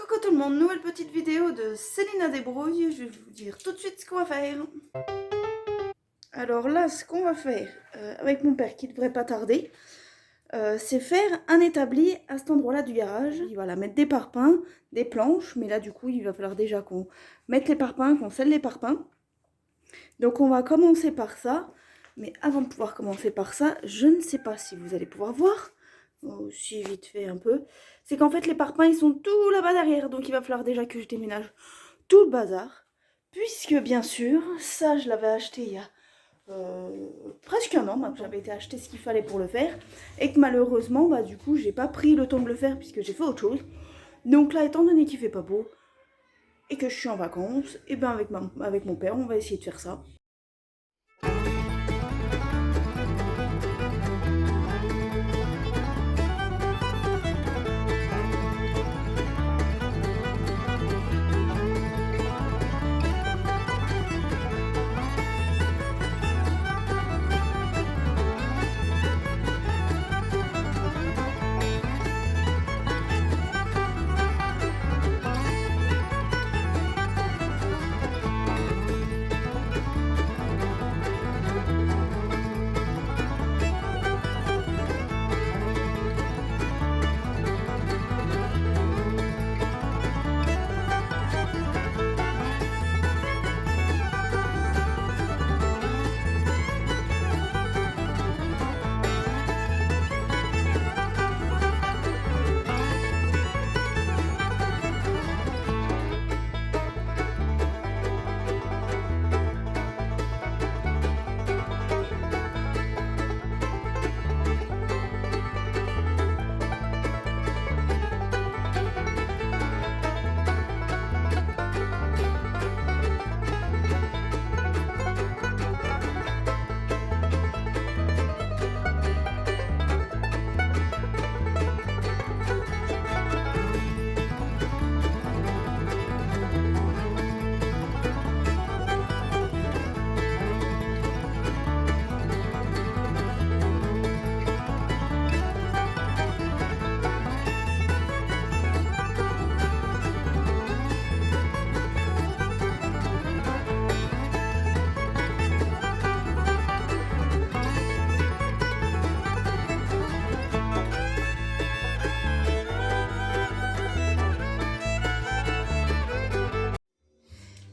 Coucou tout le monde, nouvelle petite vidéo de Céline Débrouille. Je vais vous dire tout de suite ce qu'on va faire. Alors là, ce qu'on va faire avec mon père qui devrait pas tarder, c'est faire un établi à cet endroit-là du garage. Il va là mettre des parpaings, des planches, mais là du coup il va falloir déjà qu'on mette les parpaings, qu'on scelle les parpaings. Donc on va commencer par ça, mais avant de pouvoir commencer par ça, je ne sais pas si vous allez pouvoir voir, aussi vite fait un peu, c'est qu'en fait les parpaings ils sont tout là-bas derrière, donc il va falloir déjà que je déménage tout le bazar, puisque bien sûr, ça je l'avais acheté il y a presque un an, maintenant j'avais été acheter ce qu'il fallait pour le faire, et que malheureusement, bah du coup j'ai pas pris le temps de le faire puisque j'ai fait autre chose. Donc là, étant donné qu'il fait pas beau, et que je suis en vacances, et ben avec mon père on va essayer de faire ça.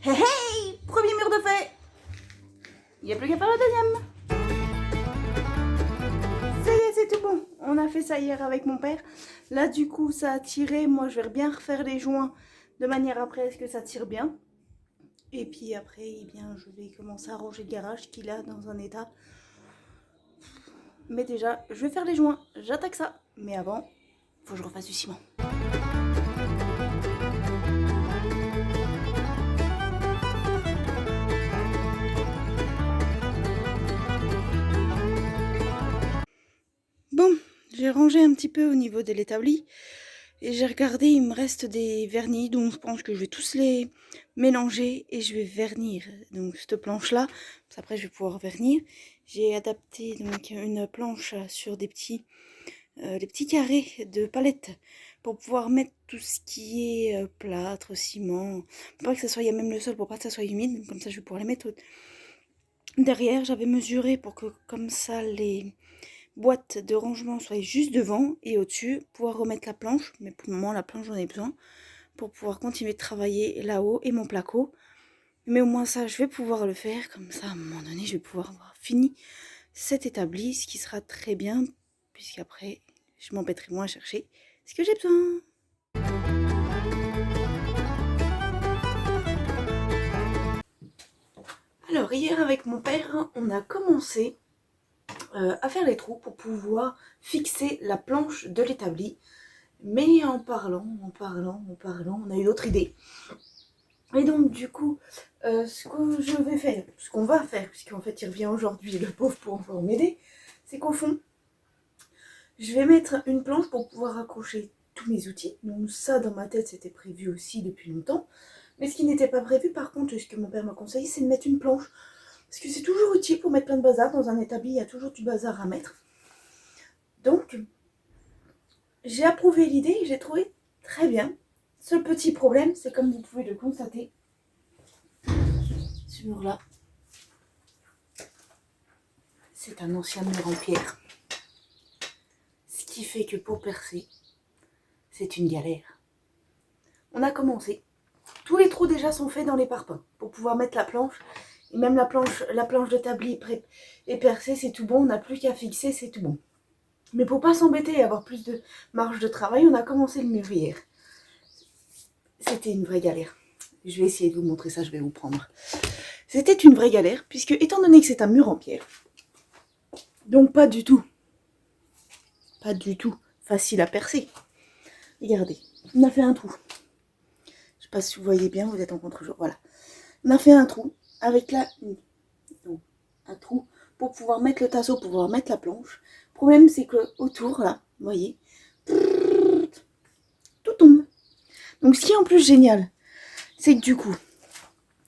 Hey hey, premier mur de fait. Il n'y a plus qu'à faire le deuxième. Ça y est, c'est tout bon. On a fait ça hier avec mon père. Là, du coup, ça a tiré. Moi, je vais bien refaire les joints de manière après à ce que ça tire bien. Et puis après, eh bien, je vais commencer à ranger le garage qu'il a dans un état. Mais déjà, je vais faire les joints. J'attaque ça. Mais avant, faut que je refasse du ciment. Bon, j'ai rangé un petit peu au niveau de l'établi. Et j'ai regardé, il me reste des vernis, donc je pense que je vais tous les mélanger et je vais vernir. Donc cette planche-là, après je vais pouvoir vernir. J'ai adapté donc une planche sur des petits carrés de palettes pour pouvoir mettre tout ce qui est plâtre, ciment. Pour pas que ça soit, il y a même le sol pour pas que ça soit humide, comme ça je vais pouvoir les mettre derrière. J'avais mesuré pour que comme ça les boîte de rangement soit juste devant et au-dessus, pouvoir remettre la planche, mais pour le moment la planche j'en ai besoin pour pouvoir continuer de travailler là-haut et mon placo. Mais au moins ça je vais pouvoir le faire, comme ça à un moment donné je vais pouvoir avoir fini cet établi, ce qui sera très bien, puisqu'après je m'embêterai moins à chercher ce que j'ai besoin. Alors hier avec mon père on a commencé à faire les trous pour pouvoir fixer la planche de l'établi. Mais en parlant, on a eu d'autres idées. Et donc du coup, ce que je vais faire, ce qu'on va faire, puisqu'en fait il revient aujourd'hui, le pauvre, pour encore m'aider, c'est qu'au fond, je vais mettre une planche pour pouvoir accrocher tous mes outils. Donc ça, dans ma tête, c'était prévu aussi depuis longtemps. Mais ce qui n'était pas prévu, par contre, ce que mon père m'a conseillé, c'est de mettre une planche. Parce que c'est toujours utile pour mettre plein de bazar. Dans un établi, il y a toujours du bazar à mettre. Donc, j'ai approuvé l'idée et j'ai trouvé très bien. Seul petit problème, c'est comme vous pouvez le constater, ce mur-là, c'est un ancien mur en pierre. Ce qui fait que pour percer, c'est une galère. On a commencé. Tous les trous déjà sont faits dans les parpaings pour pouvoir mettre la planche. Et même la planche de tablier est percée, c'est tout bon. On n'a plus qu'à fixer, c'est tout bon. Mais pour pas s'embêter et avoir plus de marge de travail, on a commencé le mur hier. C'était une vraie galère. Je vais essayer de vous montrer ça, je vais vous prendre. C'était une vraie galère, puisque étant donné que c'est un mur en pierre, donc pas du tout facile à percer. Regardez, on a fait un trou. Je sais pas si vous voyez bien, vous êtes en contre-jour. Voilà. On a fait un trou avec donc, un trou pour pouvoir mettre le tasseau, pour pouvoir mettre la planche. Le problème, c'est que autour, là, vous voyez, tout tombe. Donc, ce qui est en plus génial, c'est que du coup,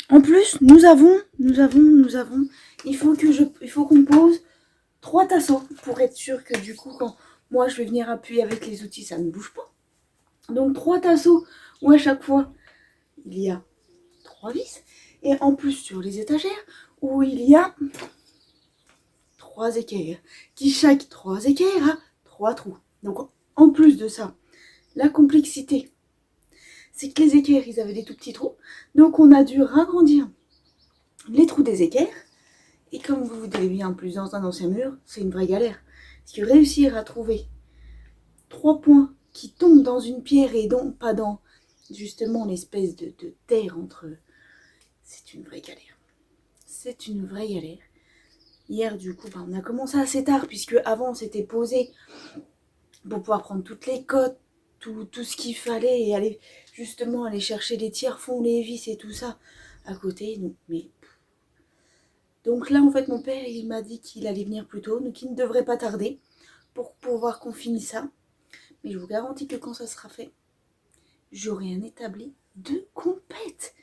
en plus, nous avons, il faut qu'on pose 3 tasseaux pour être sûr que du coup, quand moi je vais venir appuyer avec les outils, ça ne bouge pas. Donc 3 tasseaux où à chaque fois, il y a 3 vis. Et en plus sur les étagères, où il y a 3 équerres, qui chaque 3 équerres a 3 trous. Donc en plus de ça, la complexité, c'est que les équerres, ils avaient des tout petits trous. Donc on a dû ragrandir les trous des équerres. Et comme vous devez bien en plus dans un ancien mur, c'est une vraie galère. Parce que réussir à trouver 3 points qui tombent dans une pierre et donc pas dans justement l'espèce de terre entre eux, c'est une vraie galère. C'est une vraie galère. Hier du coup, on a commencé assez tard puisque avant c'était posé pour pouvoir prendre toutes les cotes, tout ce qu'il fallait et aller justement aller chercher les tiers-fonds, les vis et tout ça à côté. Donc là en fait mon père il m'a dit qu'il allait venir plus tôt, donc il ne devrait pas tarder pour pouvoir qu'on finisse ça. Mais je vous garantis que quand ça sera fait, j'aurai un établi de compète.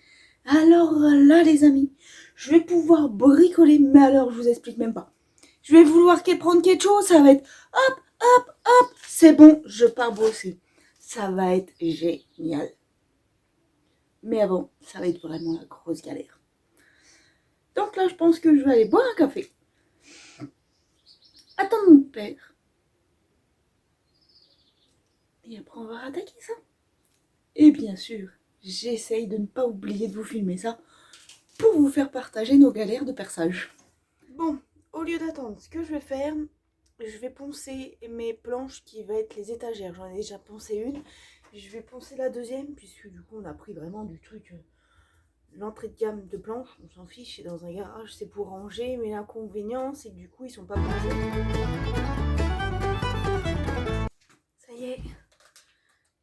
Alors là les amis, je vais pouvoir bricoler, mais alors je vous explique même pas. Je vais vouloir prendre quelque chose, ça va être hop, hop, hop, c'est bon, je pars bosser. Ça va être génial. Mais avant, ça va être vraiment la grosse galère. Donc là, je pense que je vais aller boire un café. Attendre mon père. Et après, on va rattaquer ça. Et bien sûr, j'essaye de ne pas oublier de vous filmer ça pour vous faire partager nos galères de perçage. Bon, au lieu d'attendre, ce que je vais faire, je vais poncer mes planches qui vont être les étagères. J'en ai déjà poncé une. Je vais poncer la deuxième, puisque du coup, on a pris vraiment du truc... L'entrée de gamme de planches, on s'en fiche, c'est dans un garage, c'est pour ranger, mais l'inconvénient, c'est que du coup, ils sont pas poncés. Ça y est,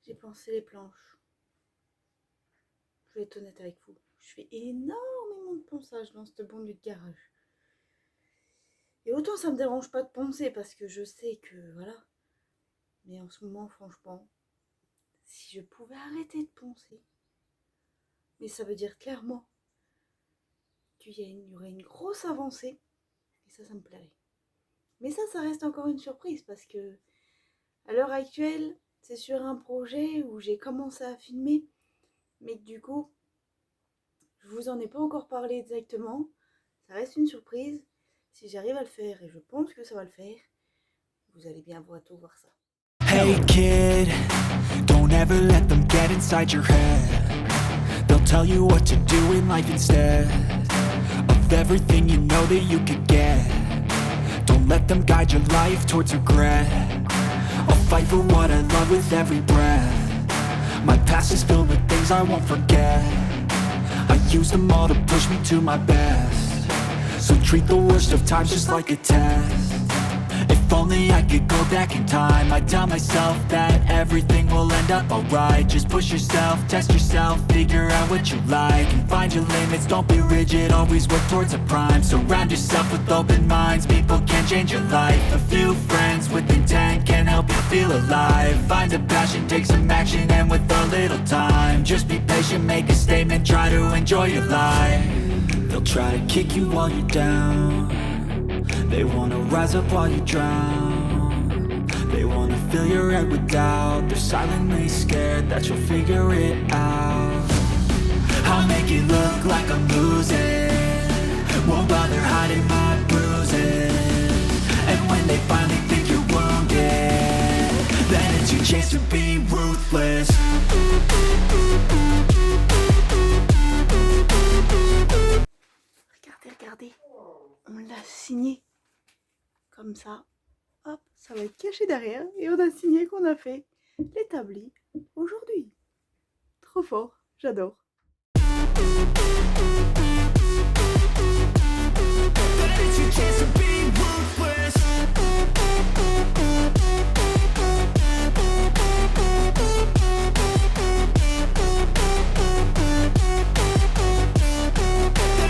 j'ai poncé les planches. Je vais être honnête avec vous, je fais énormément de ponçage dans cette banlieue de garage. Et autant ça me dérange pas de poncer, parce que je sais que, voilà. Mais en ce moment, franchement, si je pouvais arrêter de poncer, mais ça veut dire clairement qu'il y aurait une grosse avancée. Et ça me plairait. Mais ça reste encore une surprise parce que à l'heure actuelle, c'est sur un projet où j'ai commencé à filmer. Mais du coup, je vous en ai pas encore parlé exactement. Ça reste une surprise. Si j'arrive à le faire, et je pense que ça va le faire, vous allez bien tout voir ça. Hey kid, don't ever let them get inside your head. They'll tell you what to do in life instead of everything you know that you could get. Don't let them guide your life towards regret. I'll fight for what I love with every breath. My past is filled with things I won't forget. I use them all to push me to my best. So treat the worst of times just like a test. If only I could go back in time, I'd tell myself that everything will end up alright. Just push yourself, test yourself, figure out what you like, and find your limits, don't be rigid, always work towards a prime. Surround yourself with open minds, people can change your life. A few friends with intent can help you feel alive. Find a passion, take some action, and with a little time, just be patient, make a statement, try to enjoy your life. They'll try to kick you while you're down. They wanna rise up while you drown. They wanna fill your head with doubt. They're silently scared that you'll figure it out. I'll make it look like I'm losing, won't bother hiding my bruises. And when they finally think you're wounded, then it's your chance to be ruthless. Regardez, regardez, on l'a signé comme ça. Hop, ça va être caché derrière et on a signé qu'on a fait l'établi aujourd'hui. Trop fort, j'adore. It's your chance to be ruthless.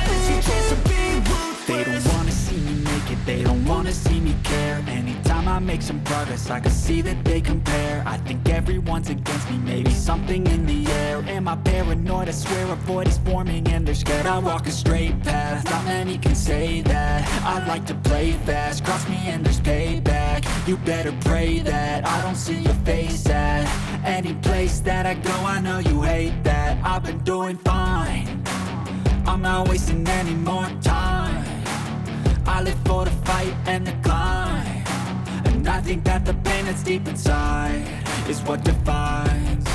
It's your chance to be ruthless. They don't wanna see me make it, they don't wanna see me care. Anytime I make some progress, I can see that they compare. I think everyone's against me, maybe something in the air. Am I paranoid? I swear a void is forming and they're scared. I walk a straight path, not many can say that. I like to play fast, cross me and there's payback. You better pray that I don't see your face at any place that I go. I know you hate that. I've been doing fine, I'm not wasting any more time. I live for the fight and the climb, and I think that the pain that's deep inside is what defines.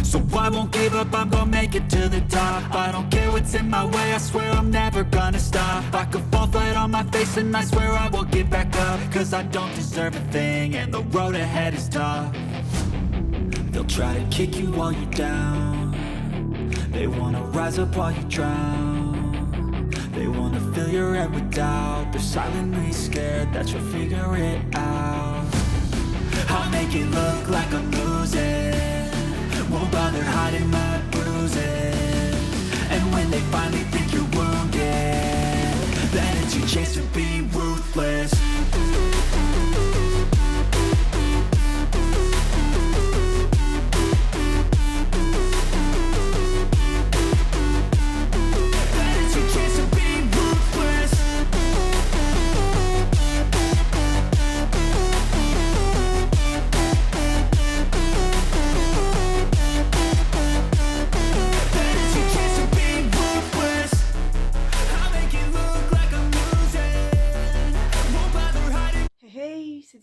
So I won't give up, I'm gonna make it to the top. I don't care what's in my way, I swear I'm never gonna stop. I could fall flat on my face and I swear I will get back up. Cause I don't deserve a thing and the road ahead is tough. They'll try to kick you while you're down, they wanna rise up while you drown. They wanna fill your head with doubt. They're silently scared that you'll figure it out. I'll make it look like I'm losing, won't bother hiding my bruises. And when they finally think you're wounded, then it's your chance to be ruthless.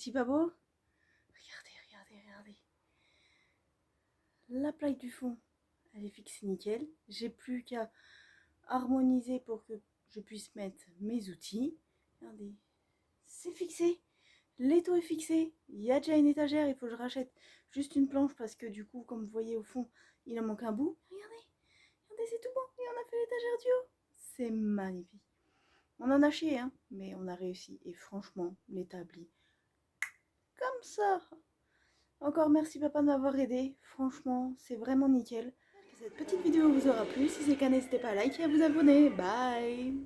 C'est pas beau? Regardez, regardez, regardez. La plaque du fond, elle est fixée nickel. J'ai plus qu'à harmoniser pour que je puisse mettre mes outils. Regardez, c'est fixé. L'étau est fixé. Il y a déjà une étagère. Il faut que je rachète juste une planche parce que du coup, comme vous voyez au fond, il en manque un bout. Regardez, regardez, c'est tout bon. Et on a fait l'étagère du haut. C'est magnifique. On en a chié, hein, mais on a réussi. Et franchement, l'établi, comme ça. Encore merci papa de m'avoir aidé. Franchement, c'est vraiment nickel. Cette petite vidéo vous aura plu. Si c'est le cas, n'hésitez pas à liker et à vous abonner. Bye.